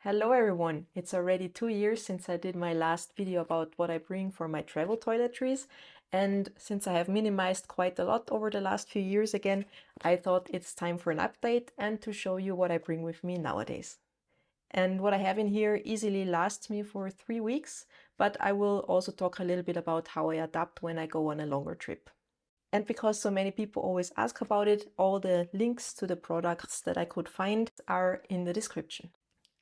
Hello everyone! It's already 2 years since I did my last video about what I bring for my travel toiletries, and since I have minimized quite a lot over the last few years again, I thought it's time for an update and to show you what I bring with me nowadays. And what I have in here easily lasts me for 3 weeks, but I will also talk a little bit about how I adapt when I go on a longer trip. And because so many people always ask about it, all the links to the products that I could find are in the description.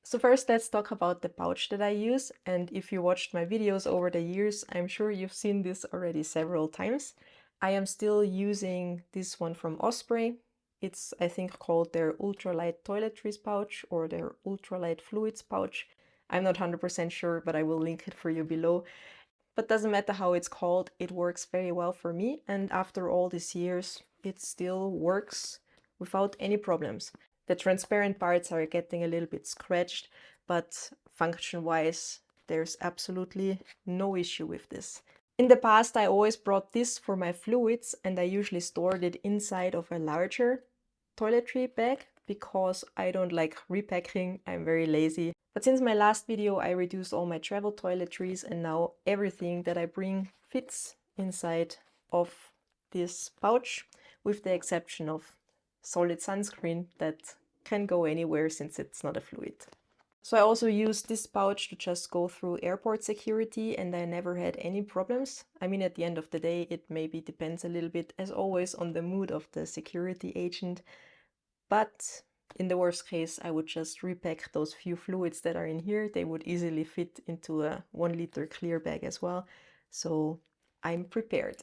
So first, let's talk about the pouch that I use, and if you watched my videos over the years, I'm sure you've seen this already several times. I am still using this one from Osprey. It's, I think, called their ultralight toiletries pouch or their ultralight fluids pouch. I'm not 100% sure, but I will link it for you below. But doesn't matter how it's called, it works very well for me, and after all these years, it still works without any problems. The transparent parts are getting a little bit scratched, but function-wise, there's absolutely no issue with this. In the past, I always brought this for my fluids, and I usually stored it inside of a larger toiletry bag because I don't like repacking. I'm very lazy. But since my last video, I reduced all my travel toiletries, and now everything that I bring fits inside of this pouch, with the exception of solid sunscreen that can go anywhere since it's not a fluid. So I also use this pouch to just go through airport security, and I never had any problems. I mean, at the end of the day, it maybe depends a little bit, as always, on the mood of the security agent. But in the worst case, I would just repack those few fluids that are in here. They would easily fit into a 1-liter clear bag as well. So I'm prepared.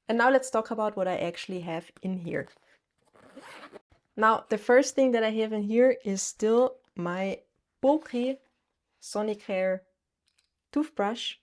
And now let's talk about what I actually have in here. Now, the first thing that I have in here is still my bulky Sonicare toothbrush.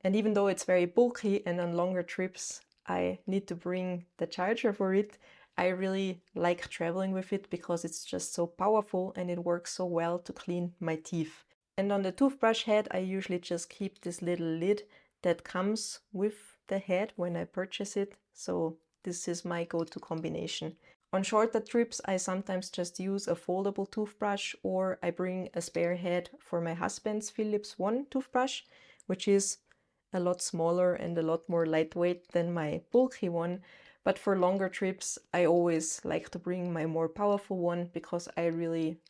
And even though it's very bulky and on longer trips I need to bring the charger for it, I really like traveling with it because it's just so powerful and it works so well to clean my teeth. And on the toothbrush head, I usually just keep this little lid that comes with the head when I purchase it. So this is my go-to combination. On shorter trips, I sometimes just use a foldable toothbrush, or I bring a spare head for my husband's Philips One toothbrush, which is a lot smaller and a lot more lightweight than my bulky one. But for longer trips, I always like to bring my more powerful one because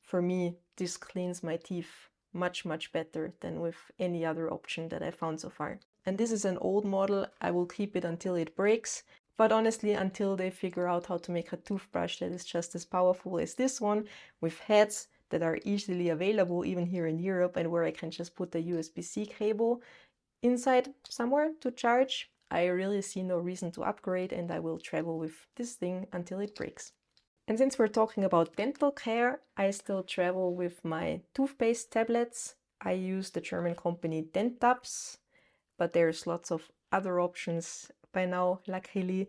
for me, this cleans my teeth much better than with any other option that I found so far. And this is an old model. I will keep it until it breaks. But honestly, until they figure out how to make a toothbrush that is just as powerful as this one, with heads that are easily available even here in Europe, and where I can just put the USB-C cable inside somewhere to charge, I really see no reason to upgrade, and I will travel with this thing until it breaks. And since we're talking about dental care, I still travel with my toothpaste tablets. I use the German company Dentabs, but there's lots of other options by now, luckily.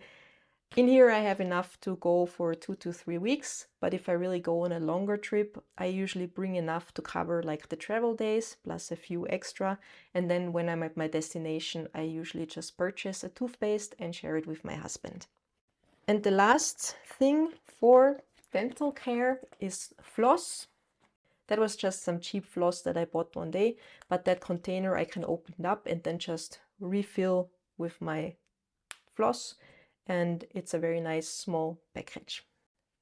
In here I have enough to go for 2 to 3 weeks, but if I really go on a longer trip, I usually bring enough to cover like the travel days plus a few extra, and then when I'm at my destination, I usually just purchase a toothpaste and share it with my husband. And the last thing for dental care is floss. That was just some cheap floss that I bought one day, but that container I can open it up and then just refill with my floss, and it's a very nice small package.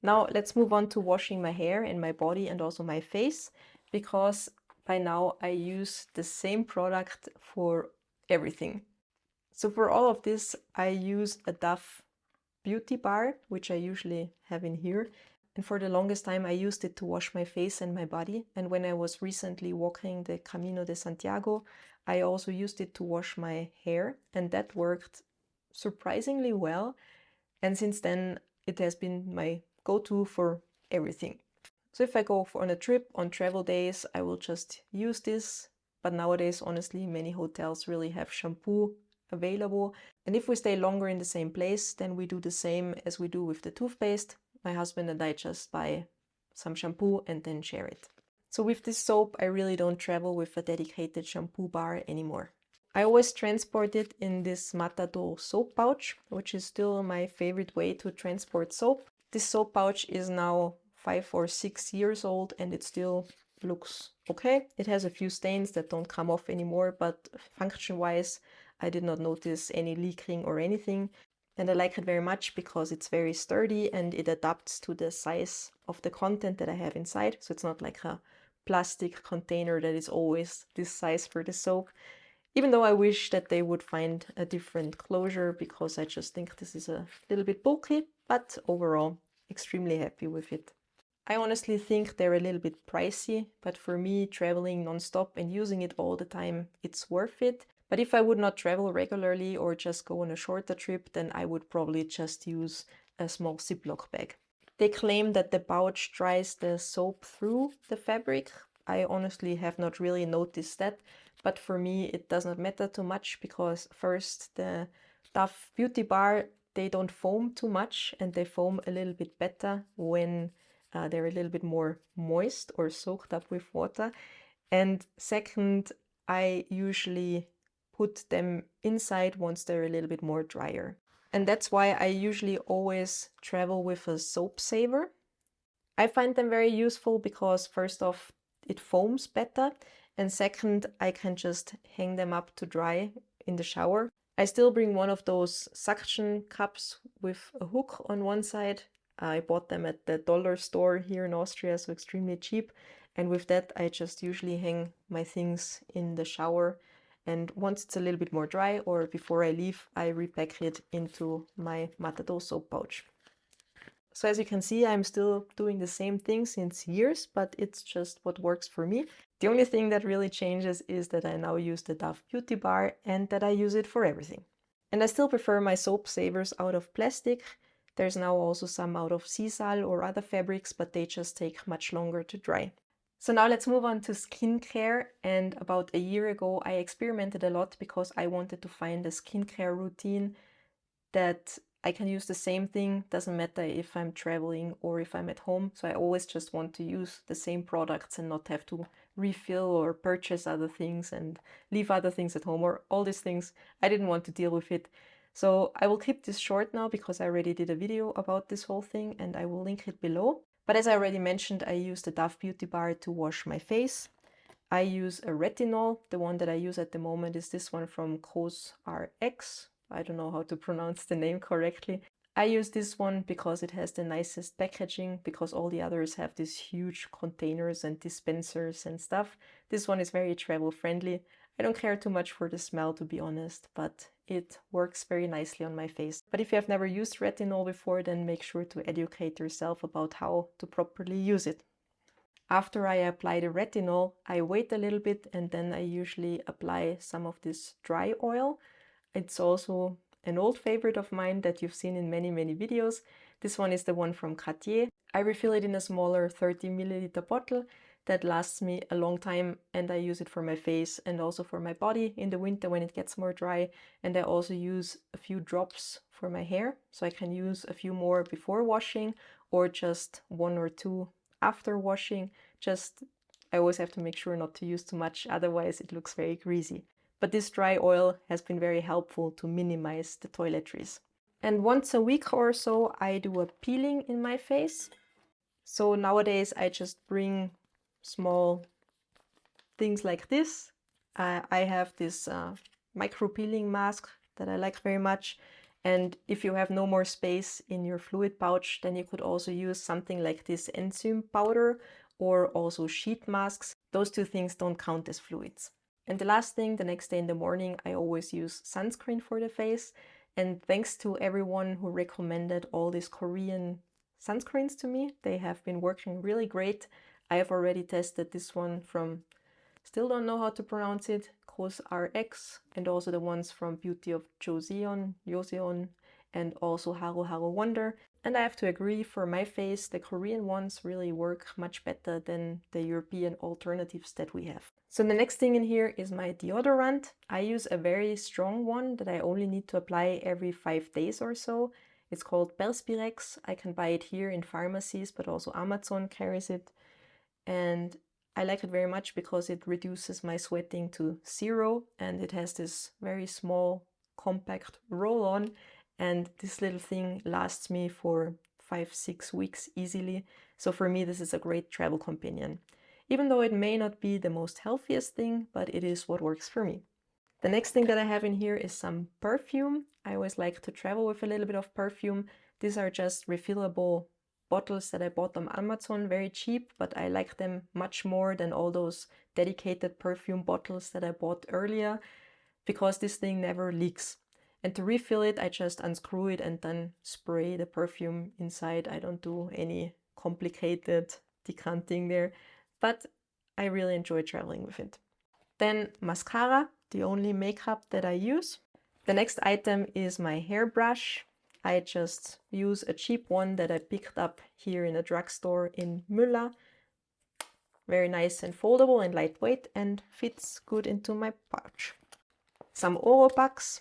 Now let's move on to washing my hair and my body and also my face, because by now I use the same product for everything. So for all of this, I use a Dove beauty bar, which I usually have in here. And for the longest time, I used it to wash my face and my body. And when I was recently walking the Camino de Santiago, I also used it to wash my hair, and that worked surprisingly well. And since then, it has been my go-to for everything. So if I go on a trip on travel days, I will just use this. But nowadays, honestly, many hotels really have shampoo available. And if we stay longer in the same place, then we do the same as we do with the toothpaste. My husband and I just buy some shampoo and then share it. So with this soap, I really don't travel with a dedicated shampoo bar anymore. I always transport it in this Matador soap pouch, which is still my favorite way to transport soap. This soap pouch is now 5 or 6 years old, and it still looks okay. It has a few stains that don't come off anymore, but function-wise, I did not notice any leaking or anything. And I like it very much because it's very sturdy and it adapts to the size of the content that I have inside. So it's not like a plastic container that is always this size for the soap. Even though I wish that they would find a different closure because I just think this is a little bit bulky, but overall, extremely happy with it. I honestly think they're a little bit pricey, but for me, traveling non-stop and using it all the time, it's worth it. But if I would not travel regularly or just go on a shorter trip, then I would probably just use a small Ziploc bag. They claim that the pouch dries the soap through the fabric. I honestly have not really noticed that, but for me it does not matter too much because first, the Dove Beauty Bar, they don't foam too much and they foam a little bit better when they're a little bit more moist or soaked up with water. And second, I usually put them inside once they're a little bit more drier. And that's why I usually always travel with a soap saver. I find them very useful because first off, it foams better, and second, I can just hang them up to dry in the shower. I still bring one of those suction cups with a hook on one side. I bought them at the dollar store here in Austria, so extremely cheap. And with that, I just usually hang my things in the shower. And once it's a little bit more dry or before I leave, I repack it into my Matador soap pouch. So as you can see, I'm still doing the same thing since years, but it's just what works for me. The only thing that really changes is that I now use the Dove Beauty Bar and that I use it for everything. And I still prefer my soap savers out of plastic. There's now also some out of sisal or other fabrics, but they just take much longer to dry. So now let's move on to skincare. And about a year ago, I experimented a lot because I wanted to find a skincare routine that I can use the same thing, doesn't matter if I'm traveling or if I'm at home. So I always just want to use the same products and not have to refill or purchase other things and leave other things at home or all these things. I didn't want to deal with it. So I will keep this short now because I already did a video about this whole thing and I will link it below. But as I already mentioned, I use the Dove Beauty Bar to wash my face. I use a retinol. The one that I use at the moment is this one from COSRX. I don't know how to pronounce the name correctly. I use this one because it has the nicest packaging, because all the others have these huge containers and dispensers and stuff. This one is very travel friendly. I don't care too much for the smell, to be honest, but it works very nicely on my face. But if you have never used retinol before, then make sure to educate yourself about how to properly use it. After I apply the retinol, I wait a little bit and then I usually apply some of this dry oil. It's also an old favorite of mine that you've seen in many videos. This one is the one from Cattier. I refill it in a smaller 30 milliliter bottle that lasts me a long time, and I use it for my face and also for my body in the winter when it gets more dry. And I also use a few drops for my hair, so I can use a few more before washing or just one or two after washing. I always have to make sure not to use too much, otherwise it looks very greasy. But this dry oil has been very helpful to minimize the toiletries. And once a week or so, I do a peeling in my face. So nowadays I just bring small things like this. I have this micro peeling mask that I like very much. And if you have no more space in your fluid pouch, then you could also use something like this enzyme powder or also sheet masks. Those two things don't count as fluids. And the last thing, the next day in the morning, I always use sunscreen for the face. And thanks to everyone who recommended all these Korean sunscreens to me. They have been working really great. I have already tested this one from, still don't know how to pronounce it, COSRX, and also the ones from Beauty of Joseon, and also Haru Haru Wonder. And I have to agree, for my face, the Korean ones really work much better than the European alternatives that we have. So the next thing in here is my deodorant. I use a very strong one that I only need to apply every 5 days or so. It's called Perspirex. I can buy it here in pharmacies, but also Amazon carries it. And I like it very much because it reduces my sweating to 0, and it has this very small, compact roll-on, and this little thing lasts me for 5-6 weeks easily. So for me, this is a great travel companion. even though it may not be the most healthiest thing, but it is what works for me. The next thing that I have in here is some perfume. I always like to travel with a little bit of perfume. These are just refillable bottles that I bought on Amazon, very cheap, but I like them much more than all those dedicated perfume bottles that I bought earlier, because this thing never leaks. And to refill it, I just unscrew it and then spray the perfume inside. I don't do any complicated decanting there, but I really enjoy traveling with it. Then mascara, the only makeup that I use. The next item is my hairbrush. I just use a cheap one that I picked up here in a drugstore in Müller. Very nice and foldable and lightweight and fits good into my pouch. Some Oropax.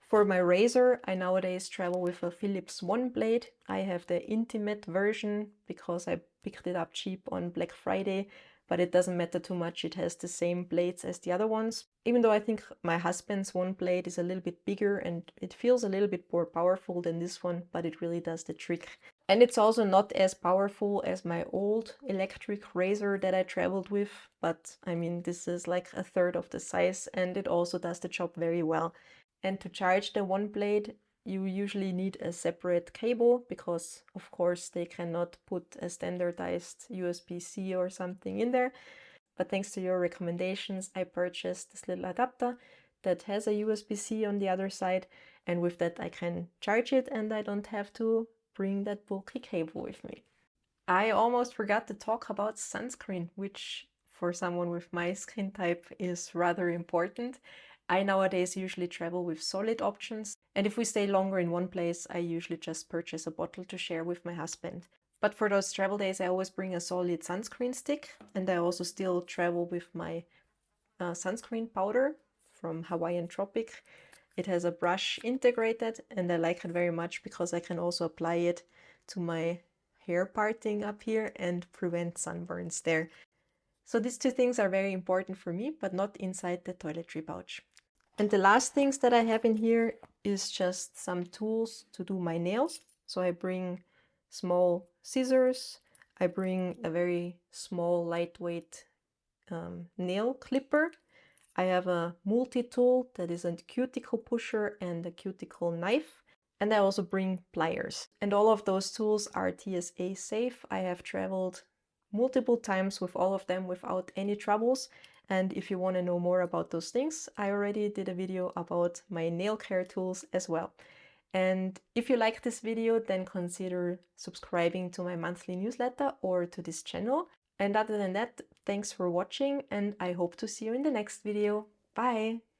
For my razor, I nowadays travel with a Philips One Blade. I have the Intimate version because I picked it up cheap on Black Friday, but it doesn't matter too much. It has the same blades as the other ones. Even though I think my husband's One Blade is a little bit bigger and it feels a little bit more powerful than this one, but it really does the trick. And it's also not as powerful as my old electric razor that I traveled with, but I mean, this is like a third of the size and it also does the job very well. And to charge the One Blade, you usually need a separate cable because, of course, they cannot put a standardized USB-C or something in there. But thanks to your recommendations, I purchased this little adapter that has a USB-C on the other side, and with that I can charge it and I don't have to bring that bulky cable with me. I almost forgot to talk about sunscreen, which for someone with my skin type is rather important. I nowadays usually travel with solid options, and if we stay longer in one place, I usually just purchase a bottle to share with my husband. But for those travel days, I always bring a solid sunscreen stick, and I also still travel with my sunscreen powder from Hawaiian Tropic. It has a brush integrated, and I like it very much because I can also apply it to my hair parting up here and prevent sunburns there. So these two things are very important for me, but not inside the toiletry pouch. And the last things that I have in here is just some tools to do my nails. So I bring small scissors, I bring a very small lightweight nail clipper. I have a multi-tool that is a cuticle pusher and a cuticle knife. And I also bring pliers. And all of those tools are TSA safe. I have traveled multiple times with all of them without any troubles. And if you want to know more about those things, I already did a video about my nail care tools as well. And if you like this video, then consider subscribing to my monthly newsletter or to this channel. And other than that, thanks for watching and I hope to see you in the next video. Bye!